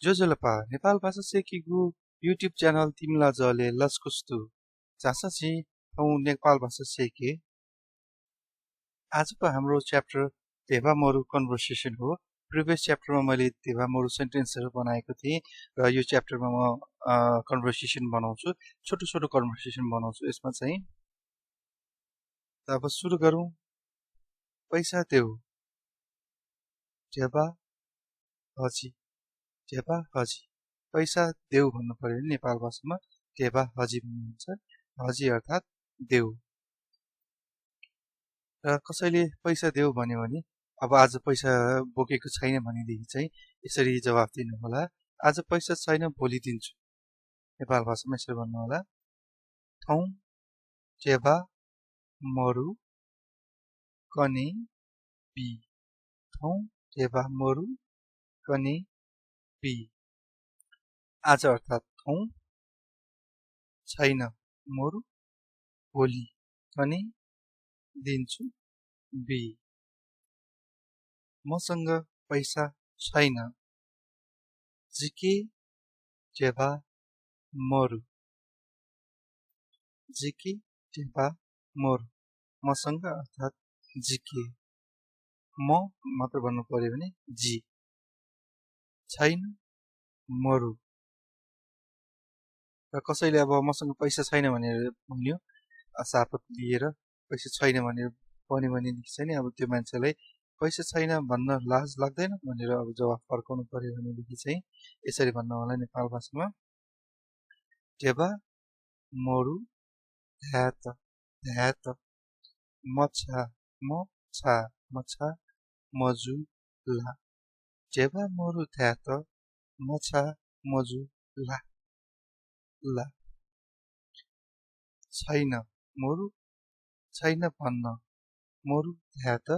जोजोलपा नेपाल भाषा सेकेको YouTube channel तिमीला जले लस्कुस्तु जासछि हौ नेपाल भाषा सेके आजको हाम्रो च्याप्टर धेवा मरु कन्भर्सेसन हो। प्रिभियस च्याप्टरमा मैले धेवा मरु सेन्टेन्सहरू बनाएको थिएँ र यो च्याप्टरमा म कन्भर्सेसन बनाउँछु, छोटो छोटो कन्भर्सेसन बनाउँछु यसमा चाहिँ। अब सुरु गरौँ। पैसा देऊ, ढेबा हजी, ढेबा हजी। पैसा देऊ भन्नु पर्यो नि नेपाल भाषामा ढेबा हजी भन्नुहुन्छ। हजी अर्थात् देऊ। र कसैले पैसा देऊ भन्यो भने अब आज पैसा बोकेको छैन भनेदेखि चाहिँ यसरी जवाफ दिनु होला, आज पैसा छैन भोलि दिन्छु। नेपाल भाषामा यसरी भन्नु होला, थौ ढेबा मरु कने बी। थौ ढेबा मरु कने बी। आज अर्थात् थौ, छैन मरु, भोलि कने दिन्छु बी। मसँग पैसा छैन, जिके ढेबा मरु, जिके ढेबा मरु। मसँग अर्थात् जिके, म मात्र भन्नु पर्यो भने जी। छैन मरु। र कसैले अब मसँग पैसा छैन भनेर भन्यो, सापत लिएर पैसा छैन भनेर भन्यो भनेदेखि चाहिँ अब त्यो मान्छेलाई पैसा छैन भन्न लाज लाग्दैन भनेर अब जवाफ फर्काउनु पर्यो भनेदेखि चाहिँ यसरी भन्नु होला नेपाल भाषामा, ढेबा मरु ध्यात, ध्यात मछा, मछा, मछा मजु ला। ढेबा मरु ध्यात मछा मजु ला, ला। छैन मरु, छैन भन्न, मरु ध्यात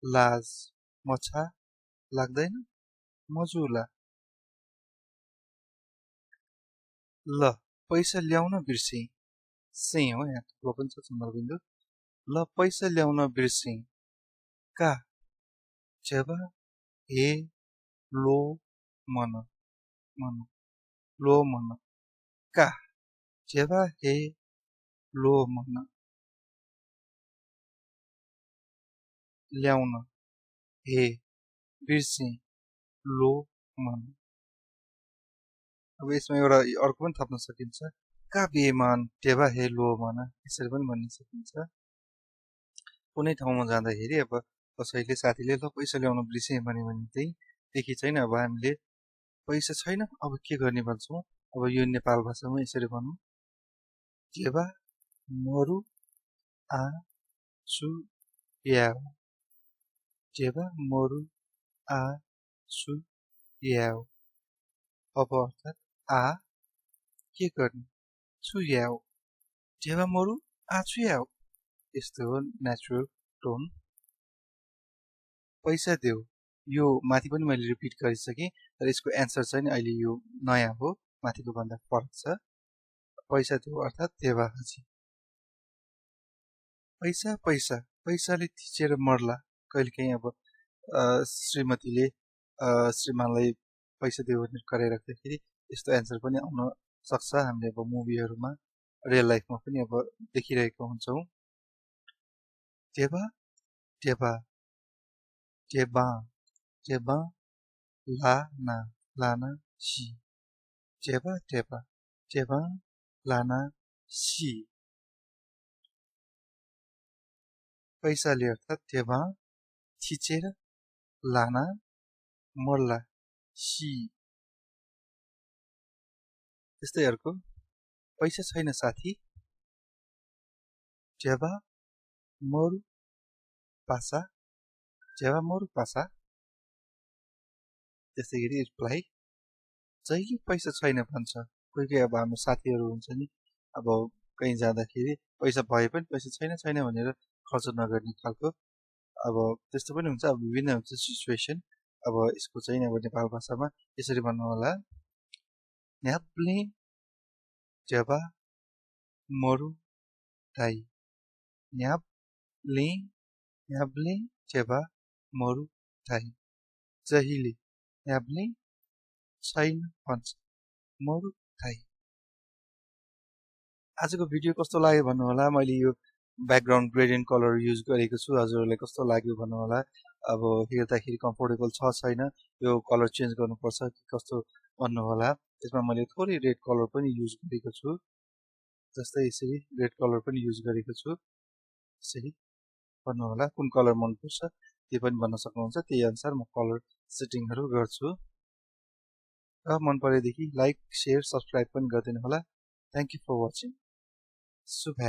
लाज, मछा लाग्दैन, मजुला। ल पैसा ल्याउन बिर्से, से हो यहाँ ल पनि छ चन्द्रबिन्दु। ल पैसा ल्याउन बिर्से, का ढेबा हे लो मन, मन लो मन, का ढेबा हे लो मन। ल्याउन हे बिर्से लो मन। अब यसमा एउटा अर्को पनि थप्न सकिन्छ, का बेमान ढेबा हे लो मन, यसरी पनि भन्न सकिन्छ। कुनै ठाउँमा जाँदाखेरि अब कसैले साथीले ल पैसा ल्याउन बिर्से भन्यो भने चाहिँ देखि छैन अब हामीले पैसा छैन अब के गर्ने भन्छौँ। अब यो नेपाल भाषामा यसरी भनौँ, ढेबा मरु आ छु याउ, ढेबा मरु आ छु याउ। अब अर्थात् आ के गर्ने, छु याउ, ढेबा मरु आ छु याउ। यस्तो हो नेचुरल टोन। पैसा देऊ, यो माथि पनि मैले रिपिट गरिसकेँ तर यसको एन्सर चाहिँ अहिले यो नयाँ हो, माथिको भन्दा फरक छ। पैसा देऊ अर्थात् देवा हजी। पैसा पैसा, पैसाले थिचेर मर्ला। कहिलेकाहीँ अब श्रीमतीले श्रीमानलाई पैसा देऊ भनेर कराइराख्दाखेरि यस्तो एन्सर पनि आउन सक्छ। हामीले अब मुभीहरूमा रियल लाइफमा पनि अब देखिरहेको हुन्छौँ। ढेबा ढेबा, ढेबा ढेबा लाना, लाना सी, ढेबा ढेबा, ढेबा लाना सी। पैसाले अर्थात् ढेबा, थिचेर लाना मर्ला सी। त्यस्तै अर्को, पैसा छैन साथी, ढेबा मरु पासा, ढेबा मरु पासा। त्यस्तै गरी रिप्लाई, जहिले पैसा छैन भन्छ। कोही कोही अब हाम्रो साथीहरू हुन्छ नि, अब कहीँ जाँदाखेरि पैसा भए पनि पैसा छैन छैन भनेर खर्च नगर्ने खालको, अब त्यस्तो पनि हुन्छ। अब विभिन्न हुन्छ सिचुएसन। अब यसको चाहिँ अब नेपाल भाषामा यसरी भन्नु होला, न्याप्ले ढेबा मरु दाई, न्याप्ले, न्याप्ले ढेबा मरु दाई। जहिले न्याप्ले, छैन भन्छ मरु थाई। आजको भिडियो कस्तो लाग्यो भन्नु होला। मैले यो ब्याकग्राउन्ड ग्रेडियन्ट कलर युज गरेको छु, हजुरहरूलाई कस्तो लाग्यो भन्नु होला। अब हेर्दाखेरि कम्फोर्टेबल छ छैन, यो कलर चेन्ज गर्नुपर्छ कि कस्तो भन्नु होला। त्यसमा मैले थोरै रेड कलर पनि युज गरेको छु, जस्तै यसरी रेड कलर पनि युज गरेको छु। यसरी भन्नु होला कुन कलर मनपर्छ त्यो पनि भन्न सक्नुहुन्छ, त्यही अनुसार म कलर सेटिङहरू गर्छु। र मन परेदेखि लाइक, शेयर, सब्सक्राइब पनि गरिदिनु होला। Thank you for watching. शुभ